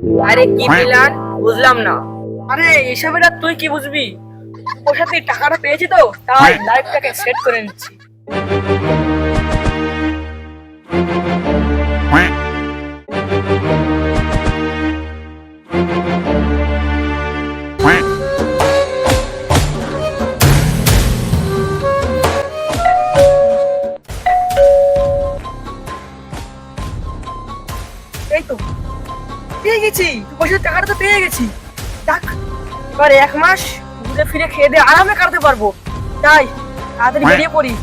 আরে কি প্ল্যান বুঝলাম না। আরে এসবের আর তুই কি বুঝবি? ওর সাথে টাকাটা পেয়েছি তো, তাই লাইফটাকে সেট করে নিচ্ছি। এই তো পেয়ে গেছি, ওর সাথে টাকাটা তো পেয়ে গেছি। দেখ, এবার 1 মাস ঘুরে ফিরে খেয়ে দিয়ে আরামে কাটাতে পারবো। তাই তাড়াতাড়ি বেরিয়ে পড়ি।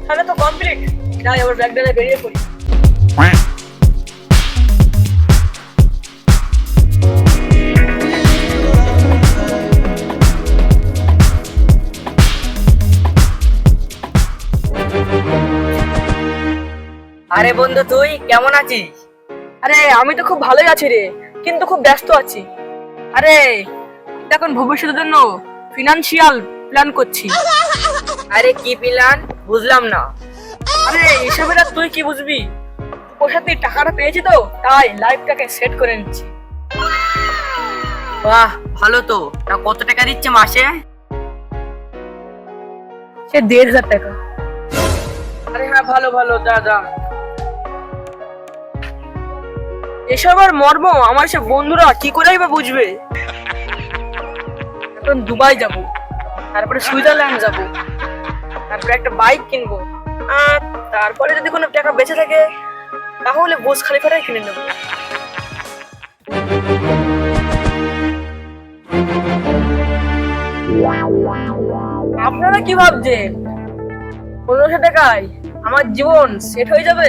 তাহলে তো কমপ্লিট। যাই আবার ব্যাগ ডালে বেরিয়ে পড়ি। আরে বন্ধু, তুই কেমন আছিস? আরে আমি তো খুব ভালোই আছি রে, কিন্তু খুব ব্যস্ত আছি। আরে এখন ভবিষ্যতের জন্য ফিনান্সিয়াল প্ল্যান করছি। আরে কি প্ল্যান বুঝলাম না। আরে এসবের আর তুই কি বুঝবি? ওর সাথে টাকাটা পেয়েছি তো, তাই লাইফটাকে সেট করে নিচ্ছি। বাহ, ভালো তো। তা কত টাকা দিচ্ছে মাসে? সে 1,500 টাকা। আরে হ্যাঁ, ভালো ভালো, যা যা। এসবের মর্ম আমার সে বন্ধুরা কি করেই বা বুঝবে। এখন দুবাই যাব, তারপরে সুইজারল্যান্ড যাব, তারপরে একটা বাইক কিনবো, আর তারপরে যদি কোনো টাকা বেঁচে থাকে তাহলে বুর্জ খলিফাটাই কিনে নেবো। আপনারা কি ভাবছেন 1500 টাকায় আমার জীবন সেট হয়ে যাবে?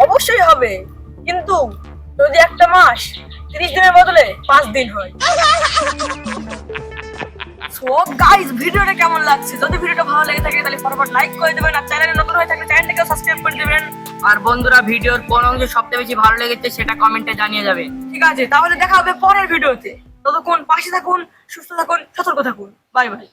অবশ্যই হবে, কিন্তু যদি একটা মাস 30 দিনের বদলে 5 দিন হয়। সো গাইস, ভিডিওটা কেমন লাগছে? যদি ভিডিওটা ভালো লেগে থাকে তাহলে ফটাফট লাইক করে দেবেন, আর চ্যানেলে নতুন হয়ে থাকলে চ্যানেলটাকে সাবস্ক্রাইব করে দেবেন। আর বন্ধুরা, ভিডিওর কোন অংশ সবচেয়ে বেশি ভালো লেগেছে সেটা কমেন্টে জানিয়ে যাবে। ঠিক আছে, তাহলে দেখা হবে পরের ভিডিওতে। ততক্ষণ পাশে থাকুন, সুস্থ থাকুন, সতর্ক থাকুন। Bye bye.